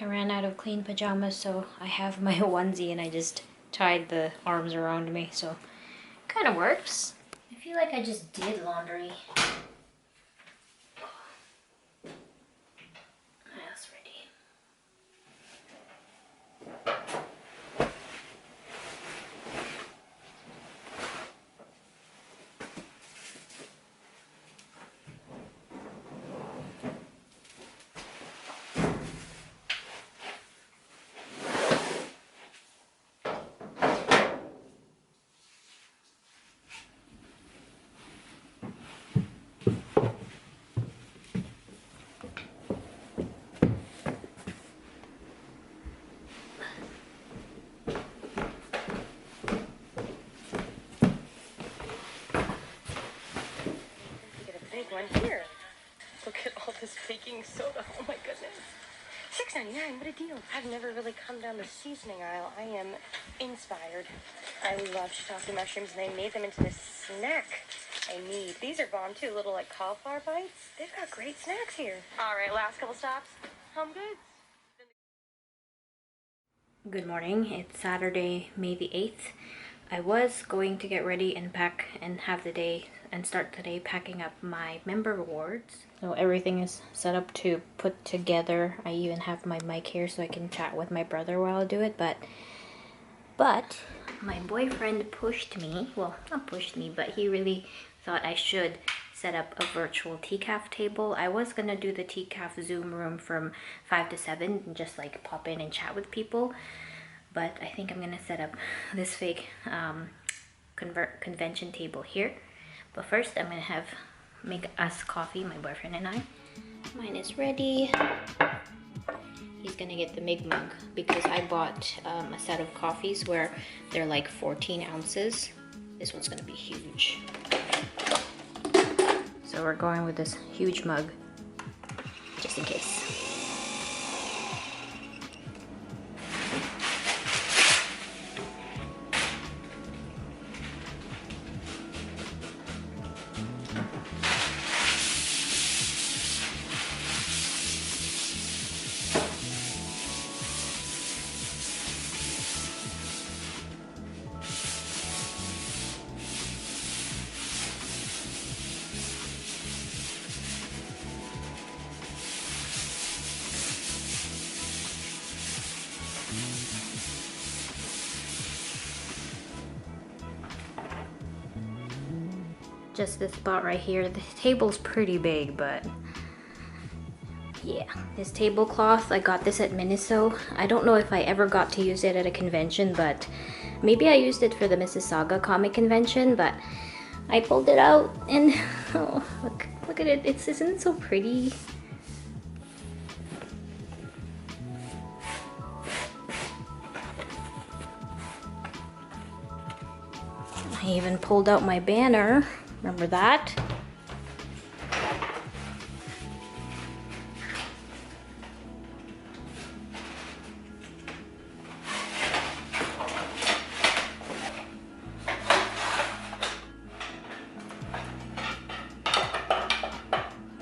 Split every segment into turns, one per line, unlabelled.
I ran out of clean pajamas, so I have my onesie and I just tied the arms around me, so kind of works. I feel like I just did laundry. That's ready.
One here. Look at all this baking soda. Oh my goodness. $6.99, what a deal. I've never really come down the seasoning aisle. I am inspired. I love shiitake mushrooms, and they made them into this snack I need. These are bomb too, little like cauliflower bites. They've got great snacks here. All right, last couple stops. Home goods.
Good morning. It's Saturday, May the 8th. I was going to get ready and pack and have the day and start today packing up my member rewards. So everything is set up to put together. I even have my mic here so I can chat with my brother while I do it. But my boyfriend pushed me. Well, not pushed me, but he really thought I should set up a virtual TCAF table. I was gonna do the TCAF Zoom room from 5 to 7 and just like pop in and chat with people. But I think I'm gonna set up this fake convention table here. But first I'm gonna make us coffee, my boyfriend and I. Mine is ready. He's gonna get the big mug because I bought a set of coffees where they're like 14 ounces. This one's gonna be huge. So we're going with this huge mug, just in case. Just this spot right here. The table's pretty big, but yeah, this tablecloth, I got this at Miniso. I don't know if I ever got to use it at a convention, but maybe I used it for the Mississauga comic convention, but I pulled it out and oh, look at it. Isn't it so pretty? I even pulled out my banner. Remember that?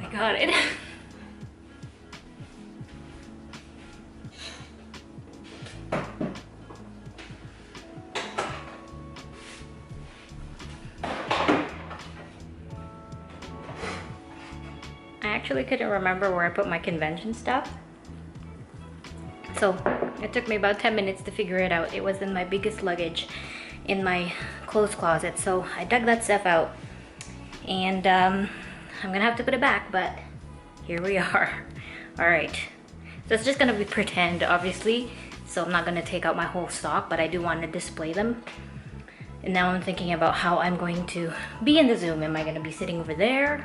I got it. I actually couldn't remember where I put my convention stuff. So it took me about 10 minutes to figure it out. It was in my biggest luggage in my clothes closet. So I dug that stuff out and I'm gonna have to put it back, but here we are. All right, so it's just gonna be pretend, obviously. So I'm not gonna take out my whole stock, but I do want to display them. And now I'm thinking about how I'm going to be in the Zoom. Am I gonna be sitting over there?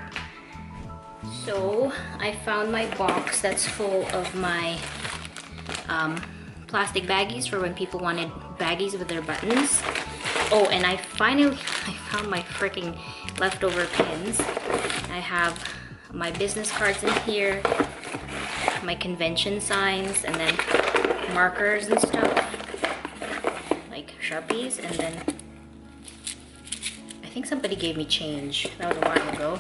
So I found my box that's full of my plastic baggies for when people wanted baggies with their buttons. Oh, and I found my freaking leftover pins. I have my business cards in here, my convention signs, and then markers and stuff, like Sharpies, and then I think somebody gave me change. That was a while ago.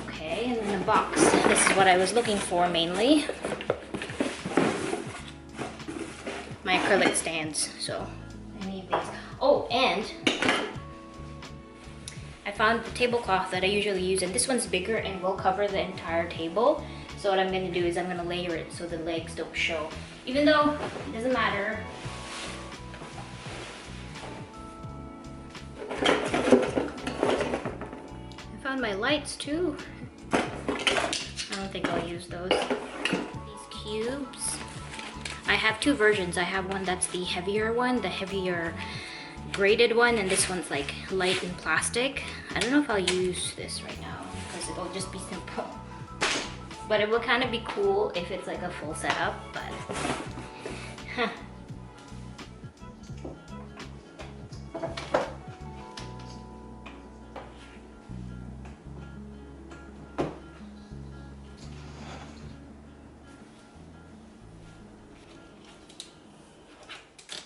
Okay, and then the box. This is what I was looking for mainly. my acrylic stands. So I need these. Oh, and I found the tablecloth that I usually use, and this one's bigger and will cover the entire table. So what I'm gonna do is I'm gonna layer it so the legs don't show. Even though it doesn't matter. I found my lights too. I don't think I'll use those. These cubes. I have two versions. I have one that's the heavier one, the heavier braided one, and this one's like light in plastic. I don't know if I'll use this right now because it'll just be simple. But it will kind of be cool if it's like a full setup, but huh.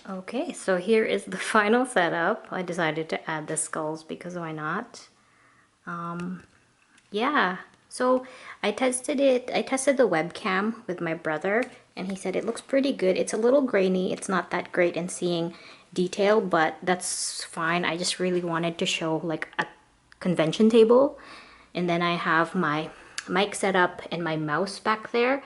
Okay, so here is the final setup. I decided to add the skulls because why not? Yeah, so I tested the webcam with my brother, and he said it looks pretty good. It's a little grainy. It's not that great in seeing detail, but that's fine. I just really wanted to show like a convention table. And then I have my mic set up and my mouse back there.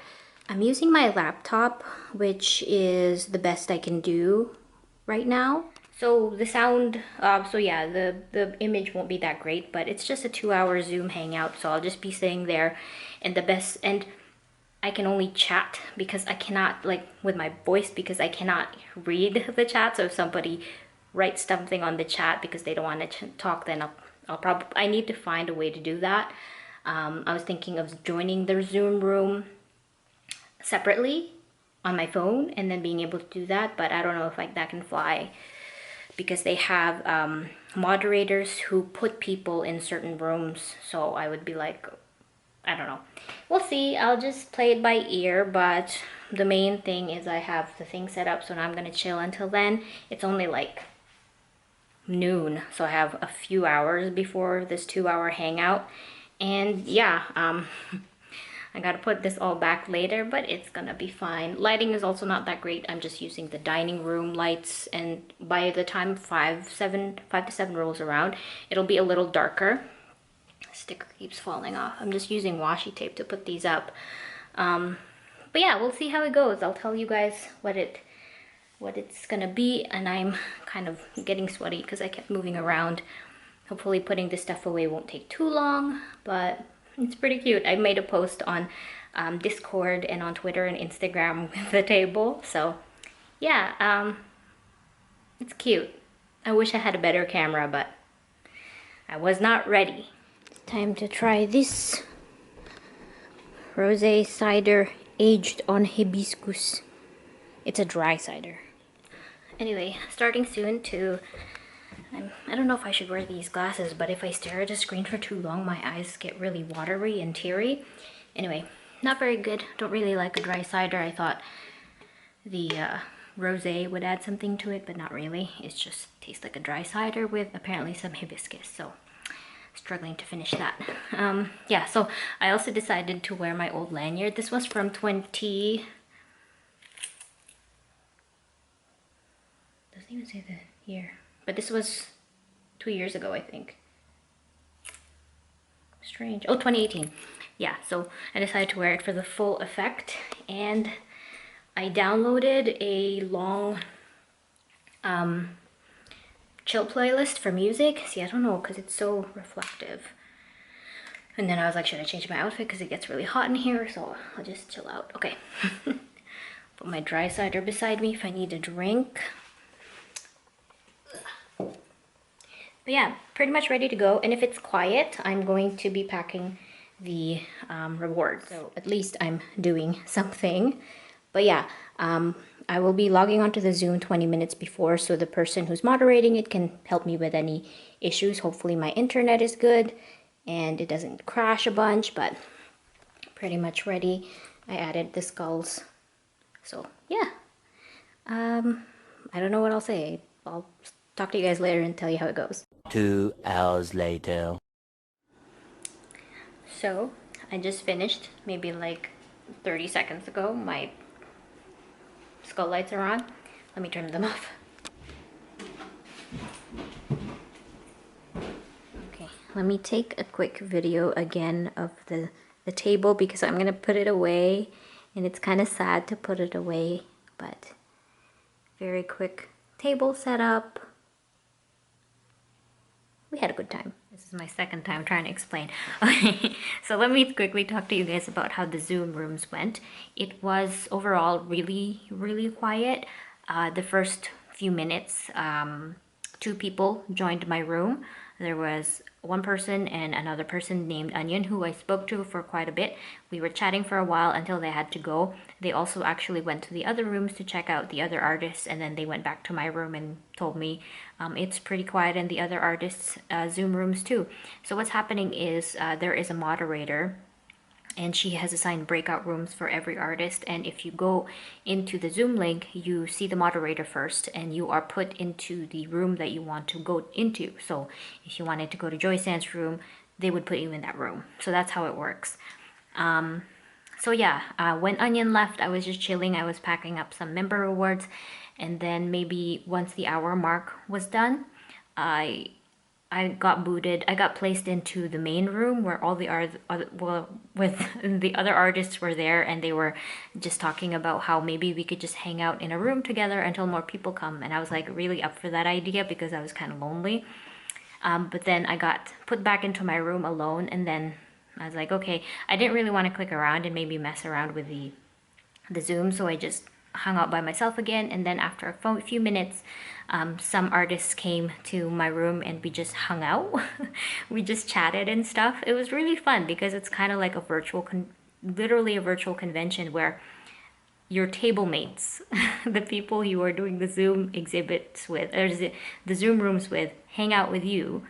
I'm using my laptop, which is the best I can do right now. So the sound, so yeah, the image won't be that great, but it's just a 2-hour Zoom hangout, so I'll just be sitting there, and I can only chat because I cannot, like with my voice, because I cannot read the chat. So if somebody writes something on the chat because they don't want to talk, then I need to find a way to do that. I was thinking of joining their Zoom room separately on my phone and then being able to do that, but I don't know if like that can fly because they have moderators who put people in certain rooms. So I would be like, I don't know. We'll see. I'll just play it by ear, but the main thing is I have the thing set up, so now I'm gonna chill until then. It's only like noon, so I have a few hours before this 2-hour hangout. And yeah, I gotta put this all back later, but it's gonna be fine. Lighting is also not that great. I'm just using the dining room lights, and by the time 5 to 7 rolls around, it'll be a little darker. Sticker keeps falling off. I'm just using washi tape to put these up. But yeah, we'll see how it goes. I'll tell you guys what it's gonna be, and I'm kind of getting sweaty because I kept moving around. Hopefully putting this stuff away won't take too long, but it's pretty cute. I made a post on Discord and on Twitter and Instagram with the table. So yeah, it's cute. I wish I had a better camera, but I was not ready. Time to try this rosé cider aged on hibiscus. It's a dry cider. Anyway, starting soon to I don't know if I should wear these glasses, but if I stare at a screen for too long, my eyes get really watery and teary. Anyway, not very good. Don't really like a dry cider. I thought the rosé would add something to it, but not really. It just tastes like a dry cider with apparently some hibiscus, so struggling to finish that. Yeah, so I also decided to wear my old lanyard. This was from doesn't even say the year. But this was 2 years ago, I think. Strange. Oh, 2018. Yeah, so I decided to wear it for the full effect. And I downloaded a long chill playlist for music. See, I don't know, because it's so reflective. And then I was like, should I change my outfit? Because it gets really hot in here, so I'll just chill out. Okay. Put my dry cider beside me if I need a drink. But yeah, pretty much ready to go. And if it's quiet, I'm going to be packing the rewards. So at least I'm doing something. But yeah, I will be logging onto the Zoom 20 minutes before, so the person who's moderating it can help me with any issues. Hopefully my internet is good and it doesn't crash a bunch, but pretty much ready. I added the skulls. So yeah, I don't know what I'll say. I'll talk to you guys later and tell you how it goes.
2 hours later.
So I just finished maybe like 30 seconds ago. My skull lights are on. Let me turn them off. Okay, let me take a quick video again of the table because I'm gonna put it away, and it's kind of sad to put it away, but very quick table setup. We had a good time. This is my second time trying to explain. Okay, so let me quickly talk to you guys about how the Zoom rooms went. It was overall really, really quiet. The first few minutes, 2 people joined my room. There was one person and another person named Onion who I spoke to for quite a bit. We were chatting for a while until they had to go. They also actually went to the other rooms to check out the other artists, and then they went back to my room and told me it's pretty quiet in the other artists' Zoom rooms too. So what's happening is there is a moderator, and she has assigned breakout rooms for every artist, and if you go into the Zoom link, you see the moderator first and you are put into the room that you want to go into. So if you wanted to go to Joy Sand's room, they would put you in that room. So that's how it works. So yeah, when Onion left, I was just chilling. I was packing up some member rewards, and then maybe once the hour mark was done, I got booted. I got placed into the main room where all the the other artists were there, and they were just talking about how maybe we could just hang out in a room together until more people come. And I was like really up for that idea because I was kind of lonely. But then I got put back into my room alone, and then I was like, okay, I didn't really want to click around and maybe mess around with the Zoom, so I just hung out by myself again. And then after a few minutes, some artists came to my room and we just hung out. We just chatted and stuff. It was really fun because it's kind of like a literally a virtual convention where your table mates, the people you are doing the Zoom exhibits with, or the Zoom rooms with, hang out with you.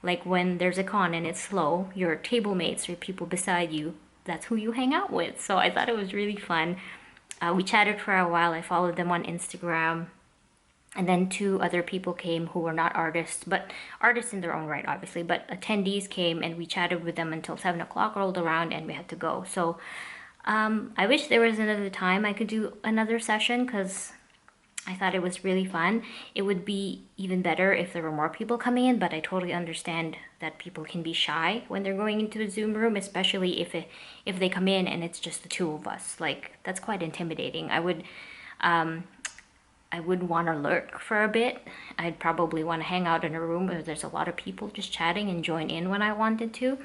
Like when there's a con and it's slow, your table mates or people beside you, that's who you hang out with. So I thought it was really fun. We chatted for a while. I followed them on Instagram. And then 2 other people came who were not artists, but artists in their own right, obviously. But attendees came and we chatted with them until 7 o'clock rolled around and we had to go. So I wish there was another time I could do another session because I thought it was really fun. It would be even better if there were more people coming in, but I totally understand that people can be shy when they're going into a Zoom room, especially if they come in and it's just the 2 of us. Like, that's quite intimidating. I would want to lurk for a bit. I'd probably want to hang out in a room where there's a lot of people just chatting and join in when I wanted to.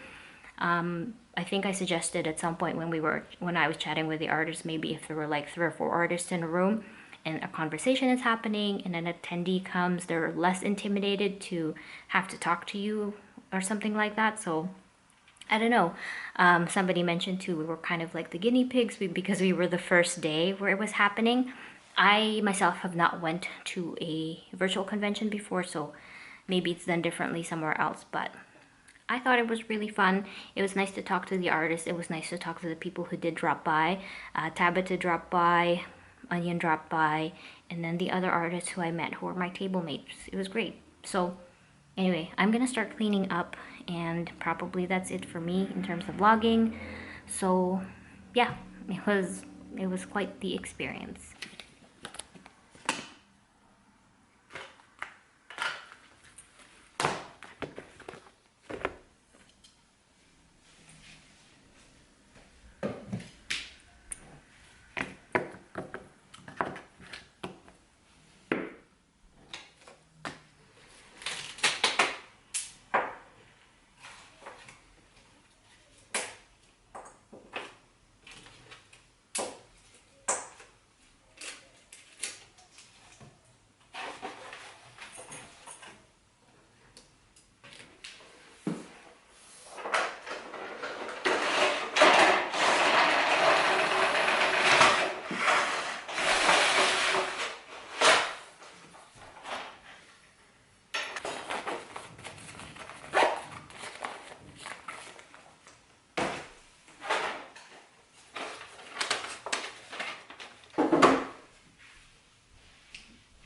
I think I suggested at some point when I was chatting with the artists, maybe if there were like 3 or 4 artists in a room and a conversation is happening and an attendee comes, they're less intimidated to have to talk to you or something like that. So I don't know. Somebody mentioned too, we were kind of like the guinea pigs because we were the first day where it was happening. I myself have not went to a virtual convention before, so maybe it's done differently somewhere else, but I thought it was really fun. It was nice to talk to the artists. It was nice to talk to the people who did drop by. Tabitha dropped by, Onion dropped by, and then the other artists who I met who were my table mates. It was great. So anyway, I'm gonna start cleaning up, and probably that's it for me in terms of vlogging. So yeah, it was quite the experience.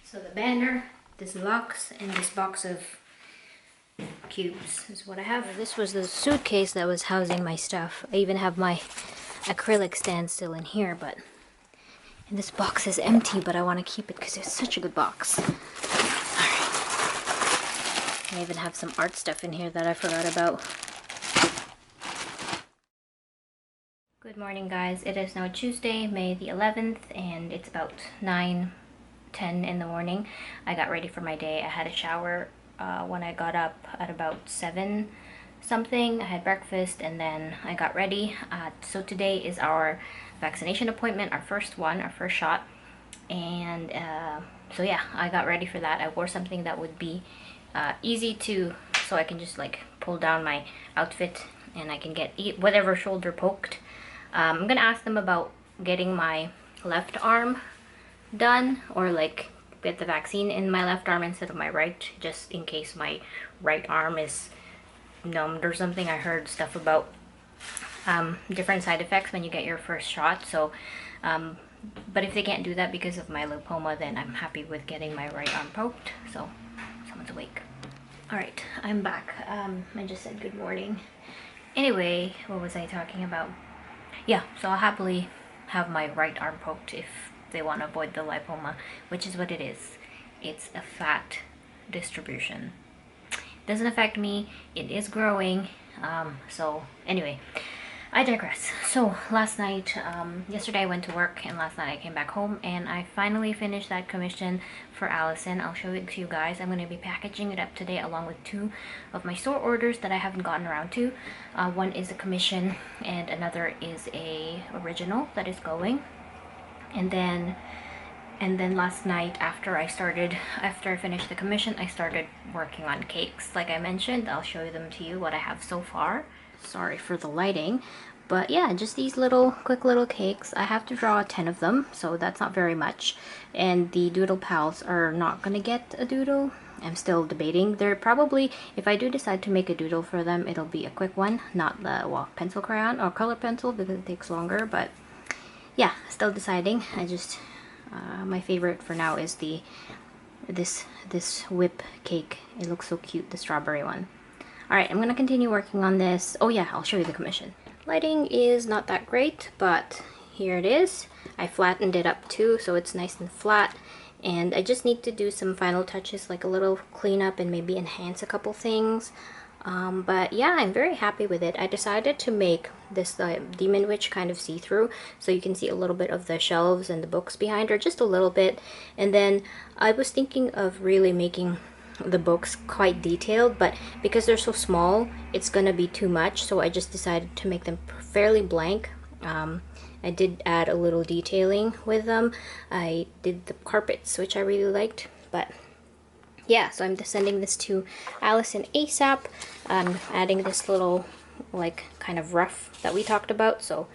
So the banner, this box, and this box of cubes is what I have. This was the suitcase that was housing my stuff. I even have my acrylic stand still in here, but And this box is empty, but I want to keep it because it's such a good box. Alright. I even have some art stuff in here that I forgot about. Good morning, guys. It is now Tuesday, May the 11th, and it's about 9:10 in the morning. I got ready for my day. I had a shower when I got up at about 7 something. I had breakfast and then I got ready. So today is our vaccination appointment, our first shot. And so yeah, I got ready for that. I wore something that would be easy to, so I can just like pull down my outfit and I can get whatever shoulder poked. I'm gonna ask them about getting my left arm done, or like get the vaccine in my left arm instead of my right, just in case my right arm is numbed or something. I heard stuff about different side effects when you get your first shot. So but if they can't do that because of my lymphoma, then I'm happy with getting my right arm poked. So someone's awake. All right, I'm back. I just said good morning. Anyway, what was I talking about? Yeah, so I'll happily have my right arm poked if they want to avoid the lipoma, which is what it is. It's a fat distribution. Doesn't affect me. It is growing. So anyway, I digress. So last night, yesterday I went to work, and last night I came back home and I finally finished that commission for Allison. I'll show it to you guys. I'm going to be packaging it up today along with 2 of my store orders that I haven't gotten around to. One is a commission and another is a original that is going. And then last night after I finished the commission, I started working on cakes. Like I mentioned, I'll show them to you what I have so far. Sorry for the lighting, but yeah, just these quick little cakes. I have to draw 10 of them, so that's not very much. And the doodle pals are not gonna get a doodle. I'm still debating. They're probably, if I do decide to make a doodle for them, it'll be a quick one, not the pencil crayon or color pencil, because it takes longer. But yeah, still deciding. I just my favorite for now is this whip cake. It looks so cute, the strawberry one. Alright, I'm gonna continue working on this. Oh yeah, I'll show you the commission. Lighting is not that great, but here it is. I flattened it up too, so it's nice and flat. And I just need to do some final touches, like a little cleanup and maybe enhance a couple things. But yeah, I'm very happy with it. I decided to make this Demon Witch kind of see-through, so you can see a little bit of the shelves and the books behind her, just a little bit. And then I was thinking of really making the books quite detailed, but because they're so small, it's gonna be too much, so I just decided to make them fairly blank. I did add a little detailing with them. I did the carpets, which I really liked, but yeah, so I'm sending this to Allison ASAP. I'm adding this little like kind of rough that we talked about, so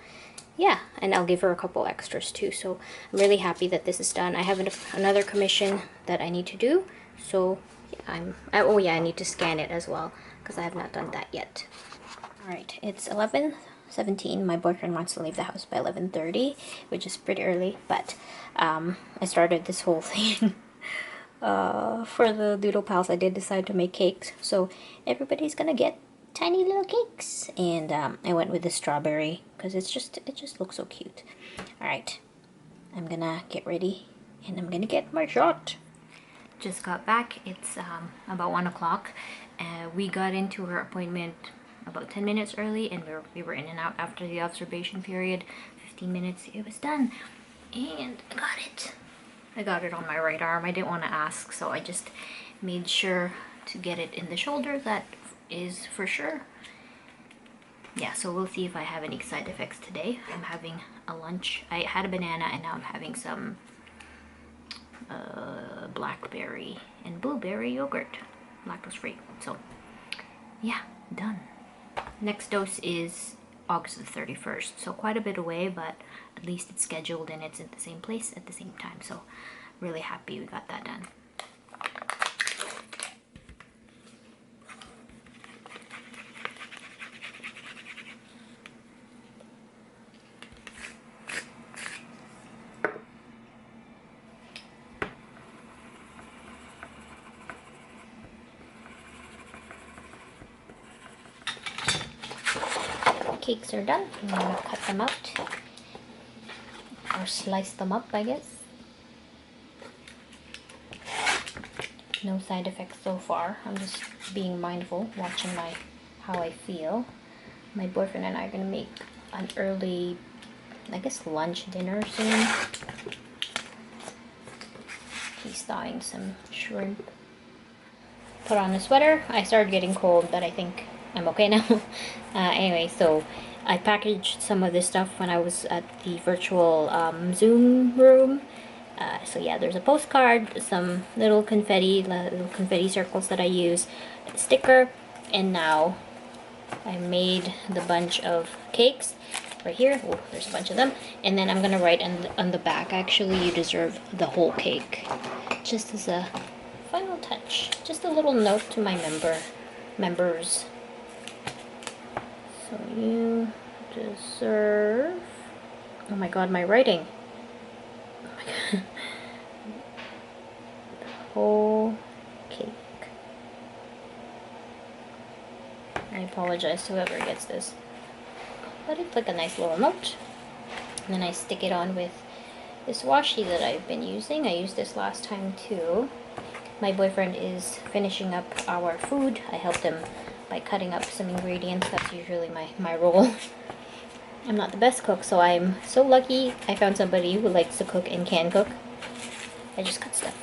yeah, and I'll give her a couple extras too. So I'm really happy that this is done. I have another commission that I need to do, so yeah, oh yeah, I need to scan it as well because I have not done that yet. All right, it's 11:17. My boyfriend wants to leave the house by 11:30, which is pretty early, but I started this whole thing. For the Doodle Pals, I did decide to make cakes, so everybody's gonna get tiny little cakes, and I went with the strawberry because it just looks so cute. All right, I'm gonna get ready and I'm gonna get my shot. Just got back. It's about 1 o'clock. We got into our appointment about 10 minutes early, and we were in and out after the observation period. 15 minutes, it was done, and I got it. I got it on my right arm. I didn't want to ask, so I just made sure to get it in the shoulder. That is for sure. Yeah, so we'll see if I have any side effects today. I'm having a lunch. I had a banana, and now I'm having some blackberry and blueberry yogurt, lactose free. So yeah, done. Next dose is August the 31st, so quite a bit away, but at least it's scheduled and it's at the same place at the same time, so really happy we got that done. Cakes are done. I'm gonna cut them out. Our slice them up, I guess. No side effects so far. I'm just being mindful, watching how I feel. My boyfriend and I are gonna make an early, I guess, lunch dinner soon. He's thawing some shrimp. Put on a sweater. I started getting cold, but I think I'm okay now. Anyway, so I packaged some of this stuff when I was at the virtual Zoom room. So yeah, there's a postcard, some little confetti circles that I use, a sticker, and now I made the bunch of cakes right here. Oh, there's a bunch of them. And then I'm gonna write on the back, actually, you deserve the whole cake. Just as a final touch. Just a little note to my members. So you deserve... Oh my god, my writing. Oh my god. The whole cake. I apologize to whoever gets this. But it's like a nice little note. And then I stick it on with this washi that I've been using. I used this last time too. My boyfriend is finishing up our food. I helped him by cutting up some ingredients. That's usually my role. I'm not the best cook, so I'm so lucky I found somebody who likes to cook and can cook. I just cut stuff.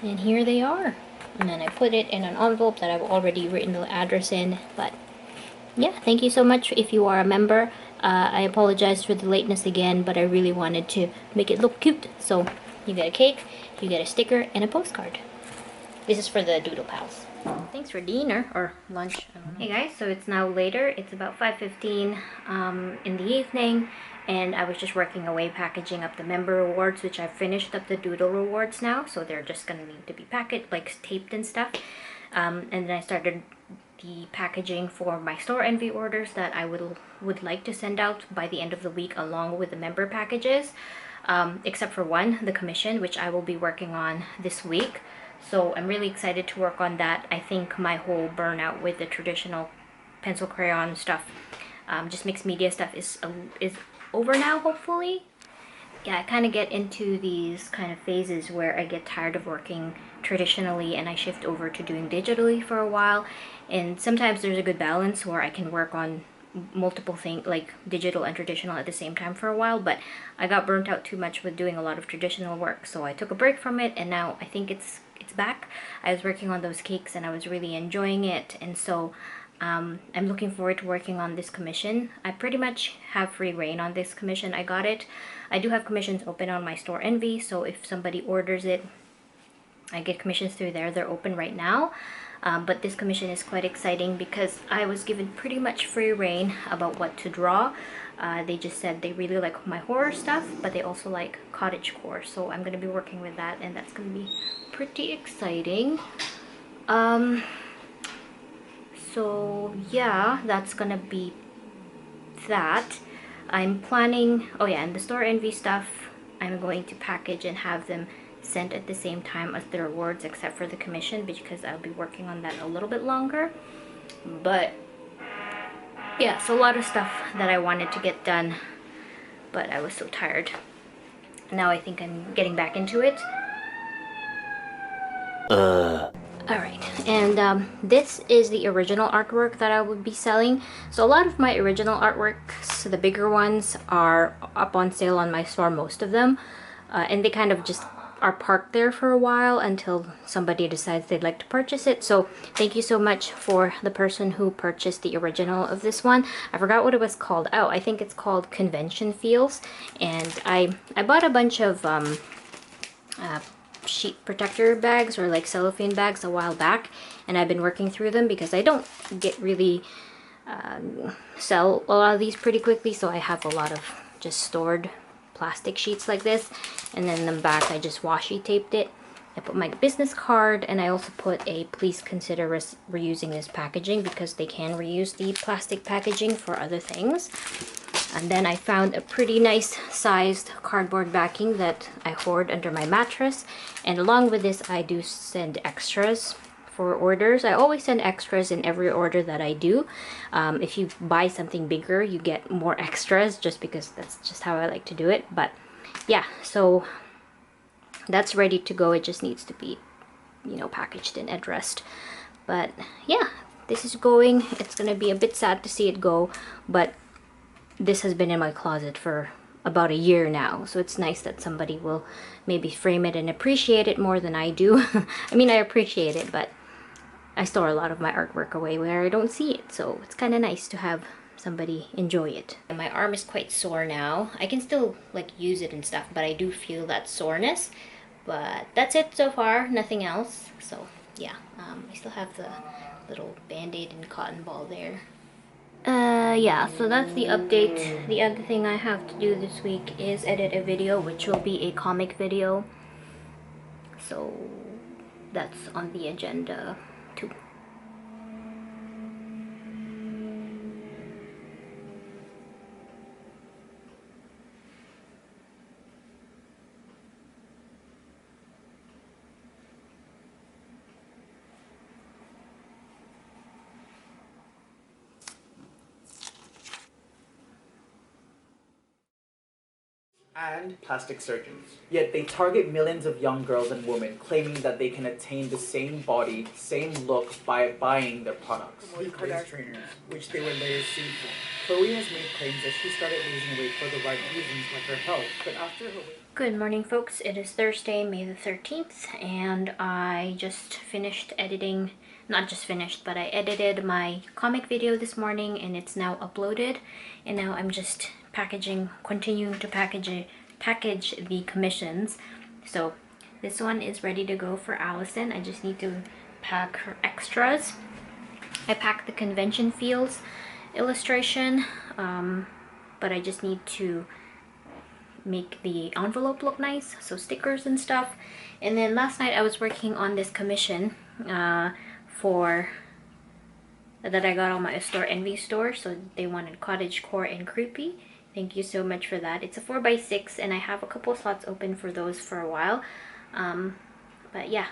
And here they are. And then I put it in an envelope that I've already written the address in. But yeah, thank you so much if you are a member. I apologize for the lateness again, but I really wanted to make it look cute. So you get a cake, you get a sticker, and a postcard. This is for the Doodle Pals. Thanks for dinner, or lunch, I don't know. Hey guys, so it's now later. It's about 5:15 in the evening, and I was just working away packaging up the member rewards, which I've finished up the Doodle rewards now, so they're just gonna need to be packaged, like taped and stuff. And then I started the packaging for my Store Envy orders that I would like to send out by the end of the week, along with the member packages, except for one, the commission, which I will be working on this week. So I'm really excited to work on that. I think my whole burnout with the traditional pencil crayon stuff, just mixed media stuff is over now, hopefully. Yeah, I kind of get into these kind of phases where I get tired of working traditionally and I shift over to doing digitally for a while. And sometimes there's a good balance where I can work on multiple things, like digital and traditional at the same time for a while, but I got burnt out too much with doing a lot of traditional work, so I took a break from it, and now I think it's back. I was working on those cakes and I was really enjoying it, and so I'm looking forward to working on this commission. I pretty much have free reign on this commission. I got it. I do have commissions open on my Store Envy, so if somebody orders it, I get commissions through there. They're open right now. But this commission is quite exciting because I was given pretty much free reign about what to draw. They just said they really like my horror stuff, but they also like cottagecore. So I'm going to be working with that, and that's going to be pretty exciting. So yeah, that's going to be that. I'm planning, oh yeah, and the Store Envy stuff, I'm going to package and have them sent at the same time as the rewards, except for the commission, because I'll be working on that a little bit longer. But yeah, so a lot of stuff that I wanted to get done, but I was so tired. Now I think I'm getting back into it. Alright, and this is the original artwork that I would be selling. So a lot of my original artworks, the bigger ones, are up on sale on my store, most of them. And they kind of just are parked there for a while until somebody decides they'd like to purchase it. So thank you so much for the person who purchased the original of this one. I forgot what it was called. Oh, I think it's called Convention Feels. And I bought a bunch of sheet protector bags, or like cellophane bags, a while back, and I've been working through them because I don't get really sell a lot of these pretty quickly, so I have a lot of just stored plastic sheets like this. And then in the back I just washi taped it. I put my business card, and I also put a please consider reusing this packaging, because they can reuse the plastic packaging for other things. And then I found a pretty nice sized cardboard backing that I hoard under my mattress. And along with this, I do send extras for orders. I always send extras in every order that I do. If you buy something bigger, you get more extras, just because that's just how I like to do it. But yeah, so that's ready to go. It just needs to be, you know, packaged and addressed. But yeah, this is going. It's gonna be a bit sad to see it go, but this has been in my closet for about a year now, so it's nice that somebody will maybe frame it and appreciate it more than I do. I mean, I appreciate it, but I store a lot of my artwork away where I don't see it, so it's kind of nice to have somebody enjoy it. And my arm is quite sore now. I can still like use it and stuff, but I do feel that soreness. But that's it so far, nothing else. So yeah, I still have the little band-aid and cotton ball there. Yeah, so that's the update. The other thing I have to do this week is edit a video, which will be a comic video. So that's on the agenda too.
And plastic surgeons. Yet they target millions of young girls and women, claiming that they can attain the same body, same look by buying their products. The Kardashian trainers, which they were later sued for. Chloe has made claims that she started losing weight for the right reasons, like her health, but after her weight...
Good morning, folks. It is Thursday, May the 13th, and I just finished editing, not just finished, but I edited my comic video this morning, and it's now uploaded. And now I'm just continuing to package the commissions. So this one is ready to go for Allison. I just need to pack her extras. I packed the convention feels illustration, but I just need to make the envelope look nice, so stickers and stuff. And then last night I was working on this commission that I got on my Store Envy store. So they wanted cottagecore and creepy. Thank you so much for that. It's a 4x6 and I have a couple slots open for those for a while. But yeah,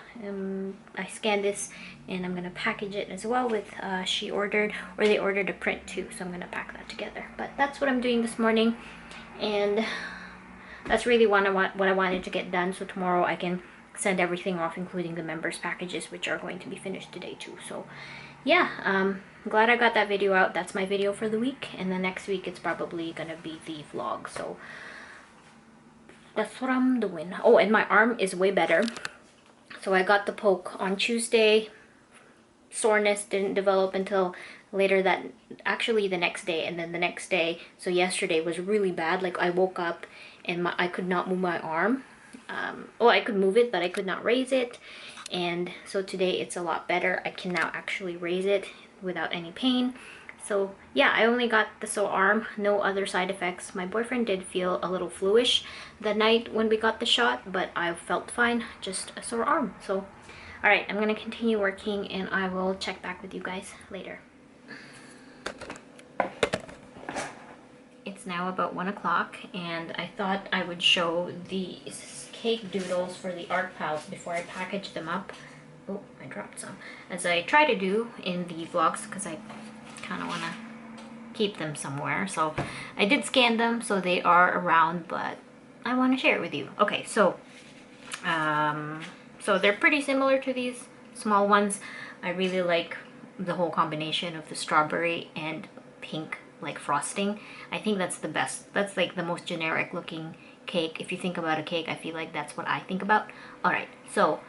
I scanned this and I'm gonna package it as well with they ordered a print too, so I'm gonna pack that together. But that's what I'm doing this morning, and that's really what I wanted to get done, so tomorrow I can send everything off, including the members packages, which are going to be finished today too. So yeah, I'm glad I got that video out. That's my video for the week, and the next week it's probably gonna be the vlog. So that's what I'm doing. Oh, and my arm is way better. So I got the poke on Tuesday. Soreness didn't develop until later actually the next day, and then the next day, so yesterday was really bad. Like I woke up and I could not move my arm. Well, I could move it, but I could not raise it. And so today it's a lot better. I can now actually raise it without any pain. So yeah, I only got the sore arm, no other side effects. My boyfriend did feel a little fluish the night when we got the shot, but I felt fine, just a sore arm. So all right, I'm gonna continue working and I will check back with you guys later. It's now about 1 o'clock and I thought I would show these cake doodles for the art pals before I package them up. Oh, I dropped some. As I try to do in the vlogs, because I kind of want to keep them somewhere. So I did scan them, so they are around, but I want to share it with you. Okay, so so they're pretty similar to these small ones. I really like the whole combination of the strawberry and pink like frosting. I think that's the best. That's like the most generic looking cake. If you think about a cake, I feel like that's what I think about. All right, so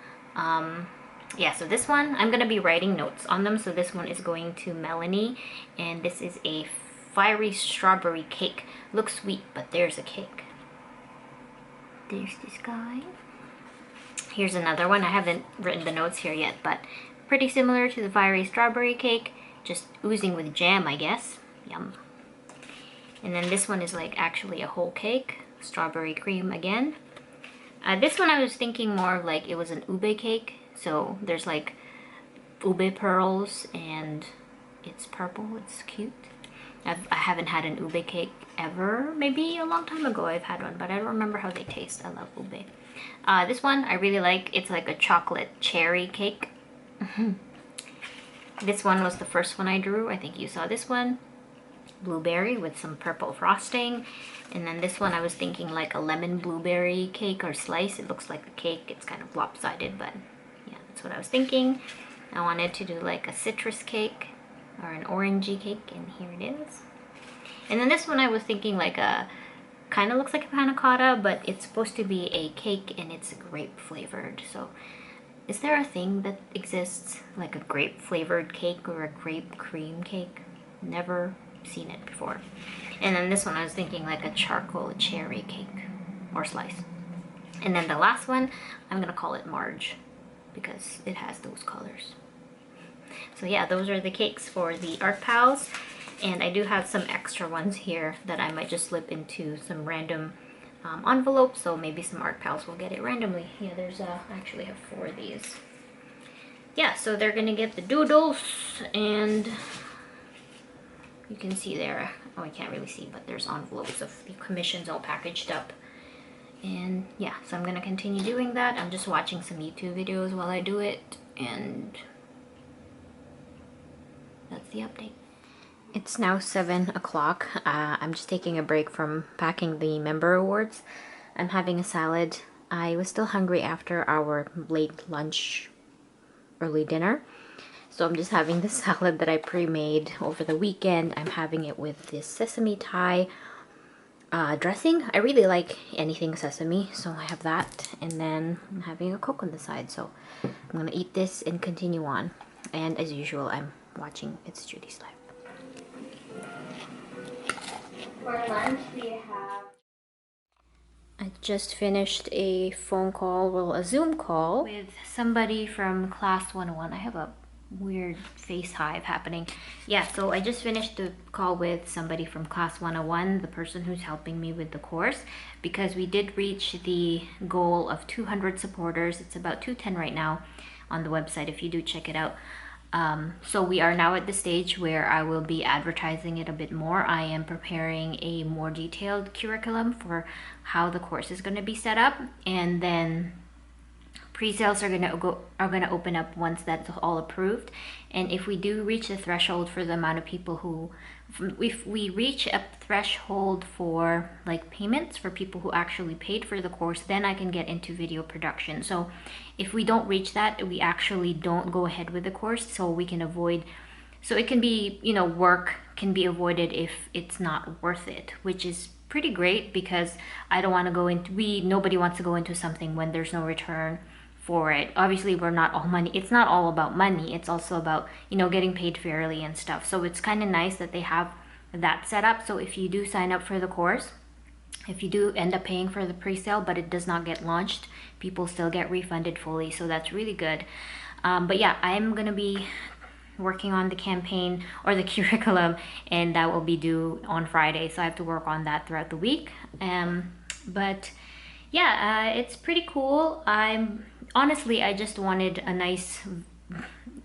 yeah, so this one I'm gonna be writing notes on them. So this one is going to Melanie, and this is a fiery strawberry cake. Looks sweet, but there's a cake. There's this guy. Here's another one. I haven't written the notes here yet, but pretty similar to the fiery strawberry cake, just oozing with jam, I guess. Yum. And then this one is like actually a whole cake, strawberry cream again. This one I was thinking more of like it was an ube cake. So there's like ube pearls and it's purple. It's cute. I haven't had an ube cake ever. Maybe a long time ago I've had one, but I don't remember how they taste. I love ube. This one I really like. It's like a chocolate cherry cake. This one was the first one I drew. I think you saw this one. blueberry with some purple frosting. And then this one I was thinking like a lemon blueberry cake or slice. It looks like a cake. It's kind of lopsided, but yeah, that's what I was thinking. I wanted to do like a citrus cake or an orangey cake, and here it is. And then this one I was thinking like a, kind of looks like a panna cotta, but it's supposed to be a cake and it's grape flavored. So is there a thing that exists like a grape flavored cake or a grape cream cake? Never seen it before. And then this one I was thinking like a charcoal cherry cake or slice. And then the last one, I'm gonna call it Marge because it has those colors. So yeah, those are the cakes for the Art Pals. And I do have some extra ones here that I might just slip into some random envelopes, so maybe some Art Pals will get it randomly. Yeah, there's I actually have 4 of these. Yeah, so they're gonna get the doodles, and you can see there, oh, I can't really see, but there's envelopes of the commissions all packaged up. And yeah, so I'm gonna continue doing that. I'm just watching some YouTube videos while I do it, and that's the update. It's now 7 o'clock. I'm just taking a break from packing the member awards. I'm having a salad. I was still hungry after our late lunch, early dinner. So I'm just having the salad that I pre-made over the weekend. I'm having it with this sesame Thai dressing. I really like anything sesame, so I have that. And then I'm having a Coke on the side. So I'm gonna eat this and continue on. And as usual, I'm watching It's Judy's Life. For lunch, we have... I just finished a phone call, well, a Zoom call with somebody from Class 101. I have a weird face hive happening. Yeah, so I just finished the call with somebody from Class 101, the person who's helping me with the course, because we did reach the goal of 200 supporters. It's about 210 right now on the website if you do check it out. So we are now at the stage where I will be advertising it a bit more. I am preparing a more detailed curriculum for how the course is going to be set up, and then pre-sales are gonna open up once that's all approved. And if we do reach the threshold for the amount of people who, if we reach a threshold for like payments for people who actually paid for the course, then I can get into video production. So if we don't reach that, we actually don't go ahead with the course, so we can avoid, so it can be, you know, work can be avoided if it's not worth it, which is pretty great, because I don't want to go into, nobody wants to go into something when there's no return for it. Obviously, we're not all money. It's not all about money. It's also about, you know, getting paid fairly and stuff. So it's kind of nice that they have that set up. So if you do sign up for the course, if you do end up paying for the pre-sale, but it does not get launched, people still get refunded fully. So that's really good. But yeah, I'm going to be working on the campaign or the curriculum, and that will be due on Friday. So I have to work on that throughout the week. But yeah, it's pretty cool. Honestly, I just wanted a nice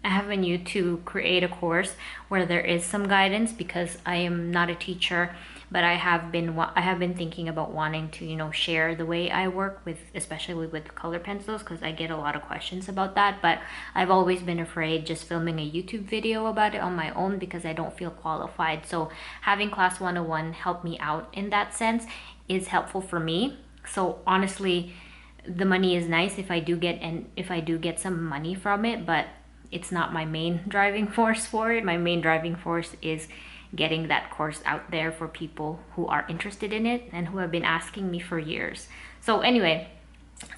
avenue to create a course where there is some guidance, because I am not a teacher, but I have been thinking about wanting to, you know, share the way I work with, especially with color pencils, because I get a lot of questions about that. But I've always been afraid just filming a YouTube video about it on my own, because I don't feel qualified. So having Class 101 help me out in that sense is helpful for me. So honestly, the money is nice if I do get some money from it, but it's not my main driving force for it. My main driving force is getting that course out there for people who are interested in it and who have been asking me for years. So anyway,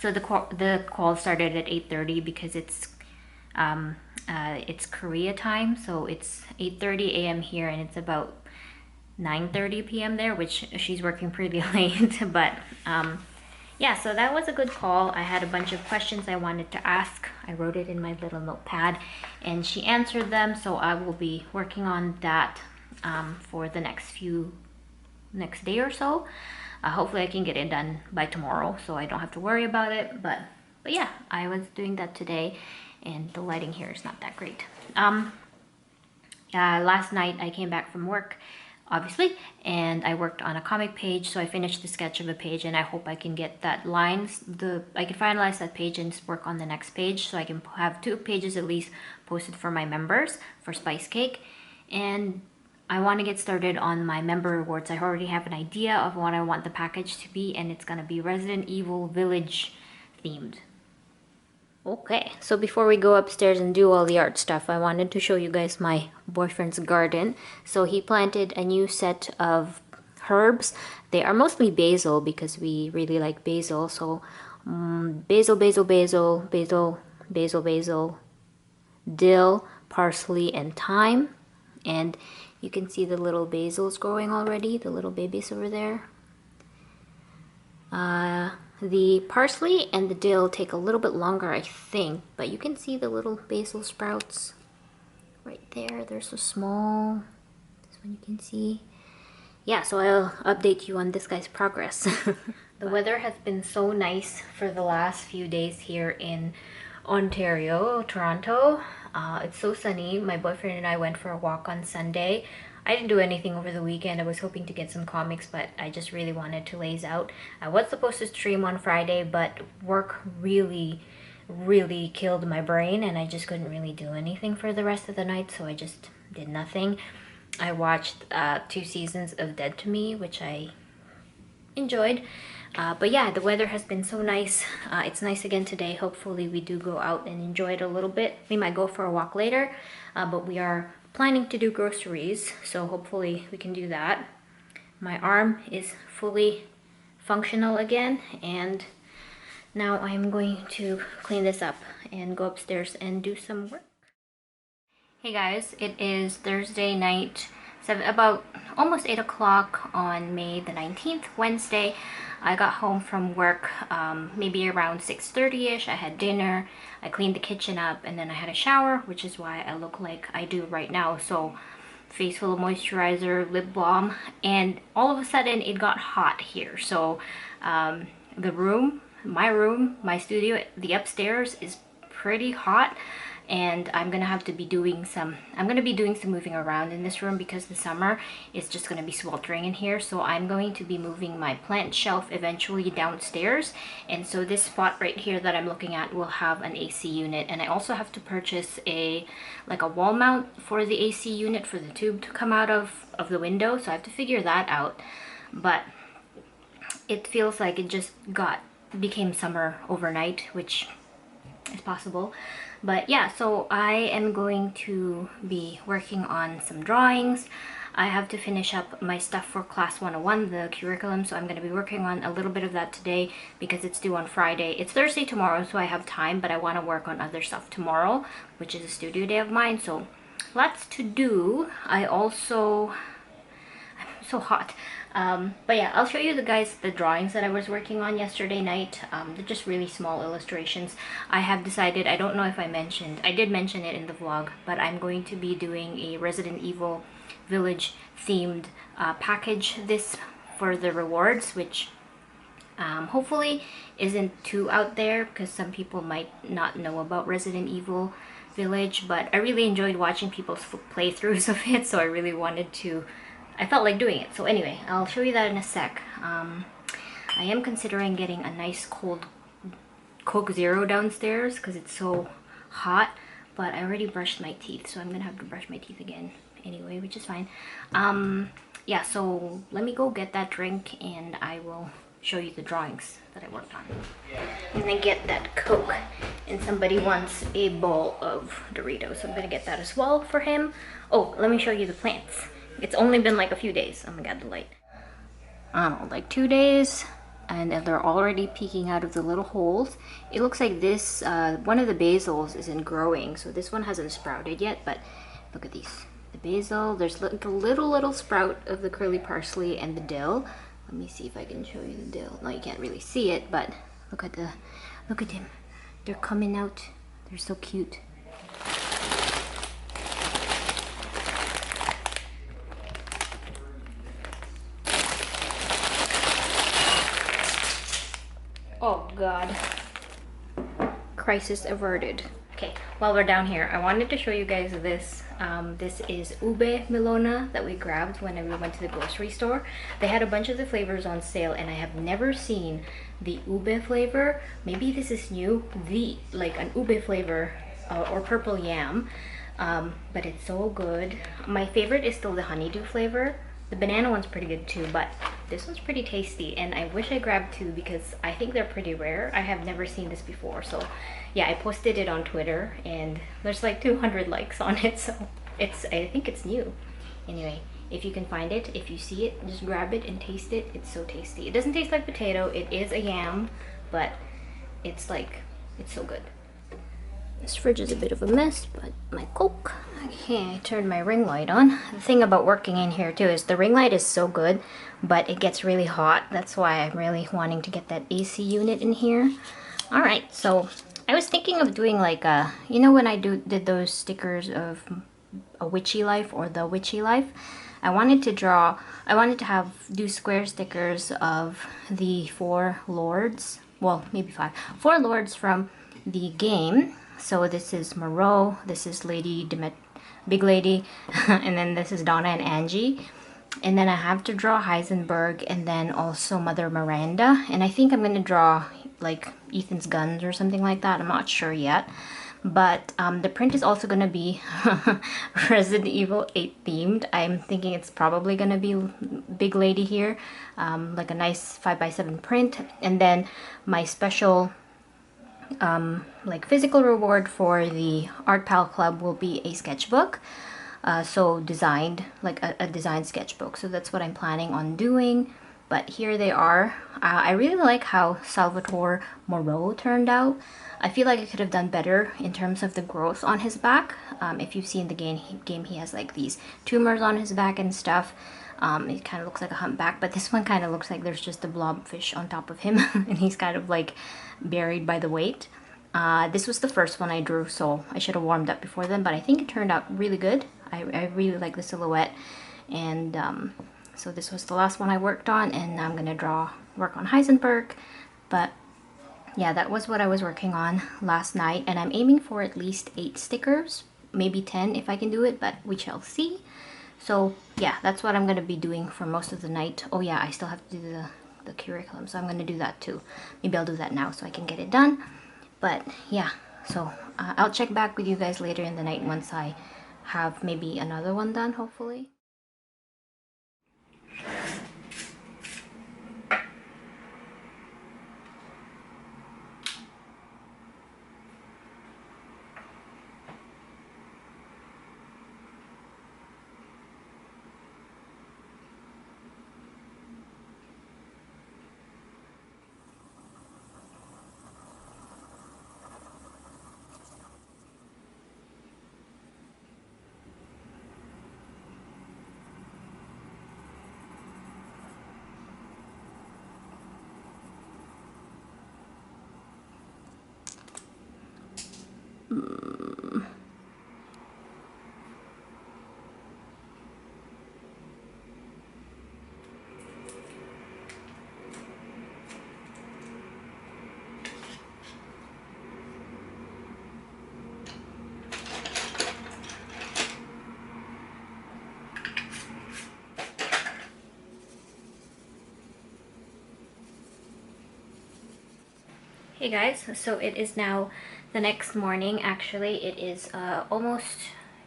so the call started at 8:30 because it's Korea time, so it's 8:30 a.m. here, and it's about 9:30 p.m. there, which she's working pretty late. But yeah, so that was a good call. I had a bunch of questions I wanted to ask. I wrote it in my little notepad, and she answered them. So I will be working on that for the next day or so. Hopefully I can get it done by tomorrow, so I don't have to worry about it. But yeah, I was doing that today, and the lighting here is not that great. Last night I came back from work, obviously, and I worked on a comic page. So I finished the sketch of a page, and I hope I can get that I can finalize that page and work on the next page, so I can have 2 pages at least posted for my members for Spice Cake. And I want to get started on my member rewards. I already have an idea of what I want the package to be, and it's gonna be Resident Evil Village themed. Okay, so before we go upstairs and do all the art stuff, I wanted to show you guys my boyfriend's garden. So he planted a new set of herbs. They are mostly basil because we really like basil. So basil, basil, basil, basil, basil, basil, dill, parsley, and thyme. And you can see the little basils growing already, the little babies over there. The parsley and the dill take a little bit longer, I think, but you can see the little basil sprouts right there. They're so small. This one you can see. Yeah, so I'll update you on this guy's progress. The weather has been so nice for the last few days here in Ontario, Toronto. It's so sunny. My boyfriend and I went for a walk on Sunday. I didn't do anything over the weekend. I was hoping to get some comics, but I just really wanted to laze out. I was supposed to stream on Friday, but work really killed my brain and I just couldn't really do anything for the rest of the night, so I just did nothing. I watched 2 seasons of Dead to Me, which I enjoyed. But yeah, the weather has been so nice. It's nice again today. Hopefully we do go out and enjoy it a little bit. We might go for a walk later, but we are planning to do groceries, so hopefully we can do that. My arm is fully functional again, and now I'm going to clean this up and go upstairs and do some work. Hey guys, it is Thursday night, about almost 8 o'clock on May the 19th, Wednesday. I got home from work maybe around 6:30ish. I had dinner, I cleaned the kitchen up, and then I had a shower, which is why I look like I do right now. So face full of moisturizer, lip balm, and all of a sudden it got hot here. So the room, my studio, the upstairs is pretty hot. And I'm gonna be doing some moving around in this room because the summer is just gonna be sweltering in here. So I'm going to be moving my plant shelf eventually downstairs, and so this spot right here that I'm looking at will have an AC unit. And I also have to purchase a wall mount for the AC unit for the tube to come out of the window, so I have to figure that out. But it feels like it just became summer overnight, which is possible. But yeah, so I am going to be working on some drawings. I have to finish up my stuff for class 101, the curriculum, so I'm going to be working on a little bit of that today because it's due on Friday. It's Thursday tomorrow, so I have time, but I want to work on other stuff tomorrow, which is a studio day of mine, so lots to do. I'm so hot. But yeah, I'll show you the drawings that I was working on yesterday night. They're just really small illustrations. I have decided, I don't know if I did mention it in the vlog, but I'm going to be doing a Resident Evil Village themed package for the rewards, which hopefully isn't too out there because some people might not know about Resident Evil Village, but I really enjoyed watching people's playthroughs of it, so I felt like doing it. So anyway, I'll show you that in a sec. I am considering getting a nice cold Coke Zero downstairs because it's so hot, but I already brushed my teeth, so I'm gonna have to brush my teeth again anyway, which is fine. Yeah, so let me go get that drink and I will show you the drawings that I worked on. And then get that Coke, and somebody wants a bowl of Doritos, so I'm gonna get that as well for him. Oh, let me show you the plants. It's only been like a few days. Oh my god, the light. I don't know, like 2 days, and they're already peeking out of the little holes. It looks like this, one of the basils isn't growing, so this one hasn't sprouted yet, but look at these. The basil, there's like a little sprout of the curly parsley and the dill. Let me see if I can show you the dill. No, you can't really see it, but look at them. They're coming out. They're so cute. Oh god. Crisis averted. Okay, while we're down here, I wanted to show you guys this. This is ube melona that we grabbed when we went to the grocery store. They had a bunch of the flavors on sale, and I have never seen the ube flavor. Maybe this is new. Like an ube flavor or purple yam. but it's so good. My favorite is still the honeydew flavor. The banana one's pretty good too, but this one's pretty tasty, and I wish I grabbed two because I think they're pretty rare. I have never seen this before, so yeah, I posted it on Twitter and there's like 200 likes on it, so I think it's new. Anyway, if you can find it, if you see it, just grab it and taste it. It's so tasty. It doesn't taste like potato, it is a yam, but it's so good. This fridge is a bit of a mess, but my Coke. Okay, I turned my ring light on. The thing about working in here too is the ring light is so good, but it gets really hot. That's why I'm really wanting to get that AC unit in here. Alright, so I was thinking of doing like a, you know when I did those stickers of a witchy life or the witchy life? I wanted to do square stickers of the 4 lords, well maybe 5, 4 lords from the game. So this is Moreau, this is Big Lady, and then this is Donna and Angie. And then I have to draw Heisenberg and then also Mother Miranda. And I think I'm going to draw like Ethan's guns or something like that. I'm not sure yet. But the print is also going to be Resident Evil 8 themed. I'm thinking it's probably going to be Big Lady here. Like a nice 5x7 print. And then my special like physical reward for the Art Pal Club will be a sketchbook. So designed, like a design sketchbook. So that's what I'm planning on doing. But here they are. I really like how Salvatore Moreau turned out. I feel like I could have done better in terms of the growth on his back. If you've seen the game, he has like these tumors on his back and stuff. It kind of looks like a humpback, but this one kind of looks like there's just a blobfish on top of him and he's kind of like buried by the weight. This was the first one I drew, so I should have warmed up before then, but I think it turned out really good. I really like the silhouette, and so this was the last one I worked on, and now I'm gonna work on Heisenberg. But yeah, that was what I was working on last night, and I'm aiming for at least 8 stickers, maybe 10 if I can do it, but we shall see. So yeah, that's what I'm gonna be doing for most of the night. Oh yeah, I still have to do the curriculum, so I'm gonna do that too. Maybe I'll do that now so I can get it done. But yeah, so I'll check back with you guys later in the night once I have maybe another one done, hopefully. Hey guys, so it is now the next morning. Actually, it is almost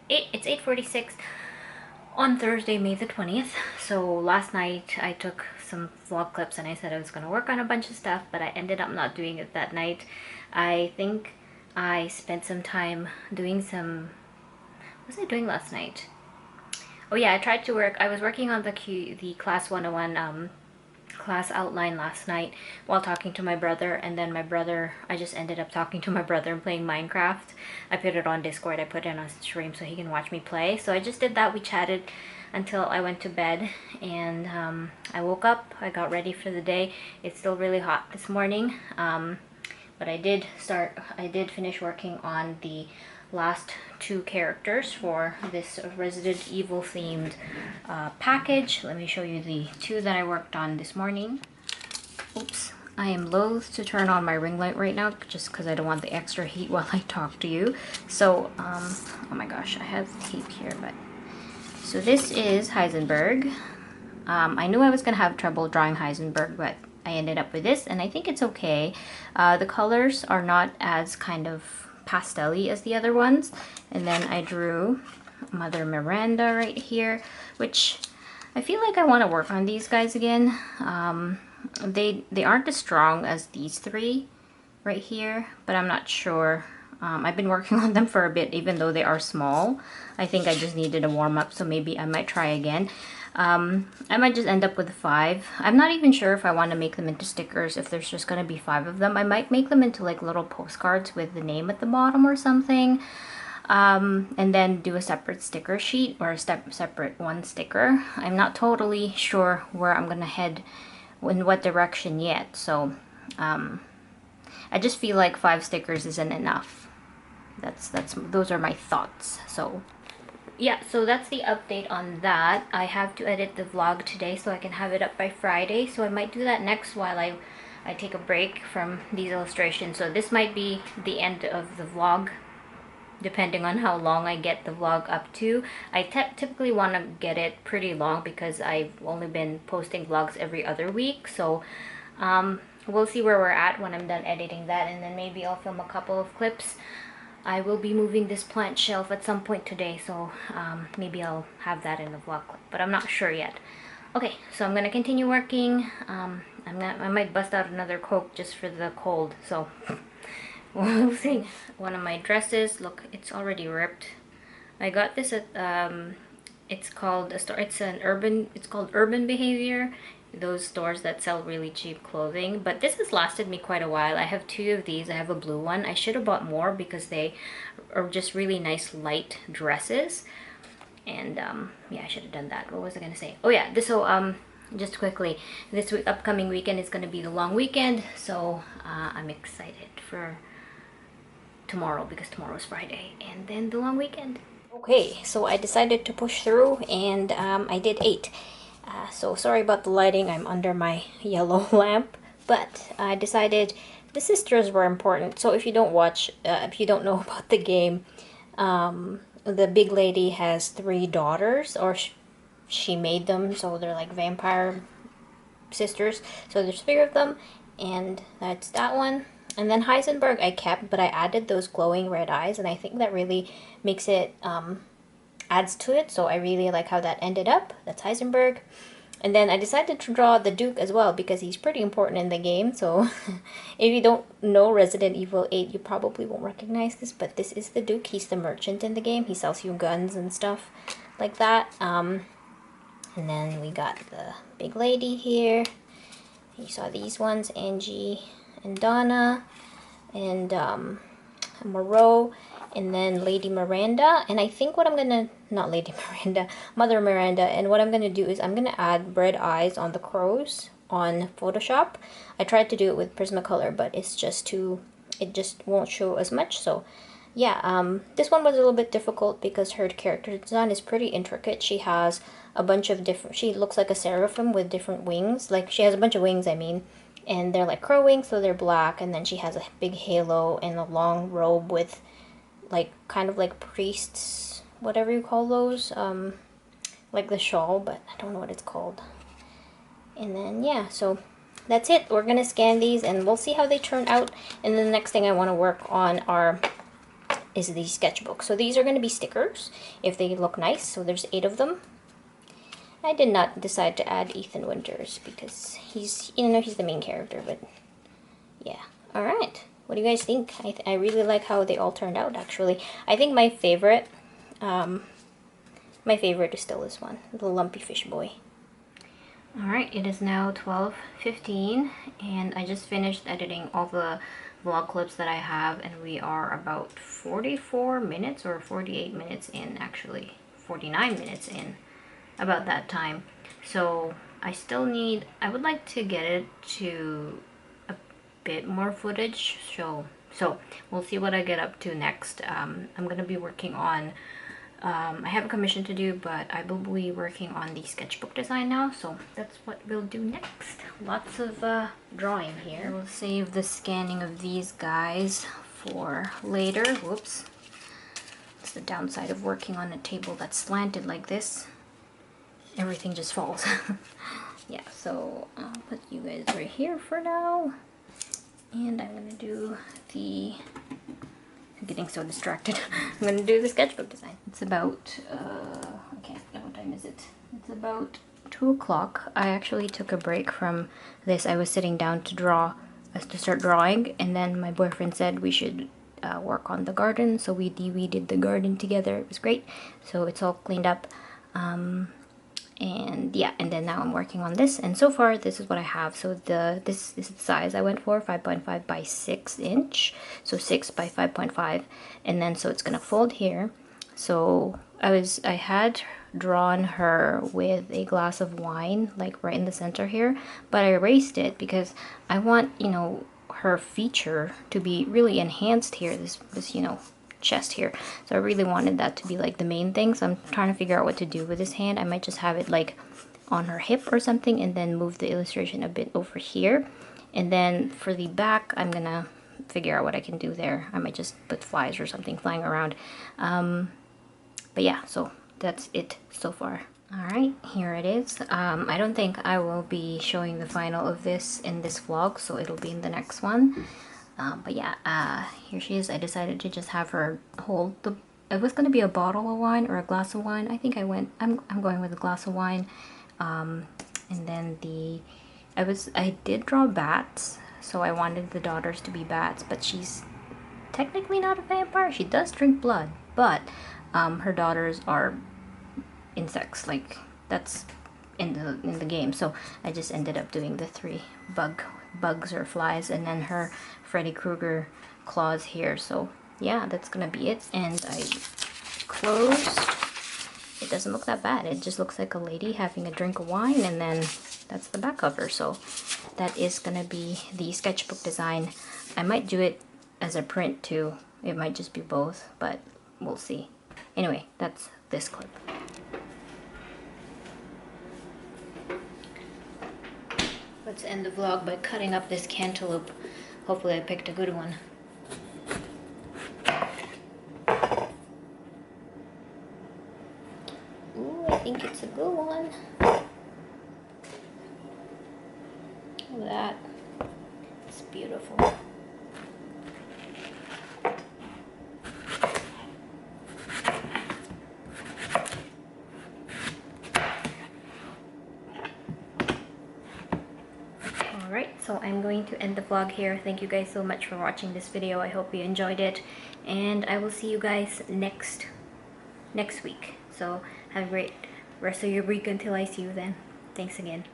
8, it's 8:46 on Thursday, May the 20th. So last night I took some vlog clips and I said I was gonna work on a bunch of stuff, but I ended up not doing it that night. I think I spent some time doing some, what was I doing last night? Oh yeah, I was working on the class 101 class outline last night while talking to my brother, and then I just ended up talking to my brother and playing Minecraft. I put it on Discord, I put it on stream so he can watch me play. So I just did that. We chatted until I went to bed, and I woke up, I got ready for the day. It's still really hot this morning, but I did finish working on the last 2 characters for this Resident Evil themed package. Let me show you the 2 that I worked on this morning. Oops, I am loath to turn on my ring light right now just because I don't want the extra heat while I talk to you. So oh my gosh, I have tape here, but so this is Heisenberg. I knew I was gonna have trouble drawing Heisenberg, but I ended up with this, and I think it's okay. The colors are not as kind of pastel-y as the other ones. And then I drew Mother Miranda right here, which I feel like I want to work on these guys again. They aren't as strong as these three right here, but I'm not sure. I've been working on them for a bit, even though they are small. I think I just needed a warm-up, so maybe I might try again. I might just end up with 5. I'm not even sure if I want to make them into stickers, if there's just going to be 5 of them. I might make them into like little postcards with the name at the bottom or something. And then do a separate sticker sheet or a separate one sticker. I'm not totally sure where I'm going to head in what direction yet, so I just feel like 5 stickers isn't enough. Those are my thoughts. So yeah, so that's the update on that. I have to edit the vlog today so I can have it up by Friday, so I might do that next while I take a break from these illustrations. So this might be the end of the vlog, depending on how long I get the vlog up to. I typically want to get it pretty long because I've only been posting vlogs every other week, so we'll see where we're at when I'm done editing that, and then maybe I'll film a couple of clips. I will be moving this plant shelf at some point today, so maybe I'll have that in the vlog clip, but I'm not sure yet. Okay, so I'm gonna continue working. I might bust out another Coke just for the cold, so we'll see. One of my dresses, look, it's already ripped. I got this at it's called Urban Behavior, those stores that sell really cheap clothing, but this has lasted me quite a while. I have 2 of these. I have a blue one. I should have bought more because they are just really nice light dresses, and yeah, I should have done that. What was I gonna say? Oh yeah, just quickly, this upcoming weekend is gonna be the long weekend, so I'm excited for tomorrow because tomorrow is Friday and then the long weekend. Okay, so I decided to push through, and I did 8. So sorry about the lighting, I'm under my yellow lamp, but I decided the sisters were important. So if you don't know about the game, the big lady has 3 daughters, or she made them, so they're like vampire sisters. So there's 3 of them, and that's that one. And then Heisenberg I kept, but I added those glowing red eyes, and I think that really makes it, adds to it, so I really like how that ended up. That's Heisenberg. And then I decided to draw the Duke as well because he's pretty important in the game, so if you don't know Resident Evil 8, you probably won't recognize this, but this is the Duke. He's the merchant in the game. He sells you guns and stuff like that. And then we got the big lady here. You saw these ones, Angie and Donna, and Moreau, and then Lady Miranda. And I think what I'm gonna, not Lady Miranda, Mother Miranda, and what I'm gonna do is I'm gonna add red eyes on the crows on Photoshop. I tried to do it with Prismacolor, but it just won't show as much. So yeah, this one was a little bit difficult because her character design is pretty intricate. She has a bunch of different, she looks like a seraphim with different wings, like she has a bunch of wings, I mean, and they're like crow wings, so they're black, and then she has a big halo and a long robe with like kind of like priests, whatever you call those, like the shawl, but I don't know what it's called. And then yeah, so that's it. We're gonna scan these and we'll see how they turn out. And then the next thing I want to work on is the sketchbook. So these are going to be stickers if they look nice. So there's 8 of them. I did not decide to add Ethan Winters because he's the main character, but yeah. All right. What do you guys think? I really like how they all turned out, actually. I think my favorite is still this one, the Lumpy Fish Boy. All right, it is now 12:15, and I just finished editing all the vlog clips that I have, and we are about 44 minutes or 48 minutes in, actually 49 minutes in, about that time. So I would like to get it to a bit more footage, so we'll see what I get up to next. I'm gonna be working on, I have a commission to do, but I will be working on the sketchbook design now, so that's what we'll do next. Lots of drawing here. We'll save the scanning of these guys for later. Whoops. It's the downside of working on a table that's slanted like this. Everything just falls. Yeah, so I'll put you guys right here for now. And I'm gonna do the getting so distracted. I'm gonna do the sketchbook design. It's about, I can't know what time is it. It's about 2 o'clock. I actually took a break from this. I was sitting down to start drawing, and then my boyfriend said we should work on the garden, so we did the garden together. It was great. So it's all cleaned up. And yeah, and then now I'm working on this, and so far this is what I have. So this is the size I went for, 5.5 by 6 inch, so 6 by 5.5, and then so it's gonna fold here. So I had drawn her with a glass of wine like right in the center here, but I erased it because I want, you know, her feature to be really enhanced here, this you know, chest here. So I really wanted that to be like the main thing. So I'm trying to figure out what to do with this hand. I might just have it like on her hip or something, and then move the illustration a bit over here. And then for the back, I'm gonna figure out what I can do there. I might just put flies or something flying around. But yeah, so that's it so far. Alright, here it is. I don't think I will be showing the final of this in this vlog, so it'll be in the next one. But yeah, here she is. I decided to just have her hold the, it was gonna be a bottle of wine or a glass of wine. I think I'm going with a glass of wine. And then I did draw bats, so I wanted the daughters to be bats, but she's technically not a vampire. She does drink blood, but her daughters are insects, like that's in the game. So I just ended up doing the 3 bugs or flies, and then her Freddy Krueger claws here. So yeah, that's gonna be it. And I closed. It doesn't look that bad. It just looks like a lady having a drink of wine, and then that's the back cover. So that is gonna be the sketchbook design. I might do it as a print too. It might just be both, but we'll see. Anyway, that's this clip. Let's end the vlog by cutting up this cantaloupe. Hopefully I picked a good one. Ooh, I think it's a good one. Look at that. It's beautiful. Alright, so I'm going to end the vlog here. Thank you guys so much for watching this video. I hope you enjoyed it, and I will see you guys next week. So have a great rest of your week until I see you then. Thanks again.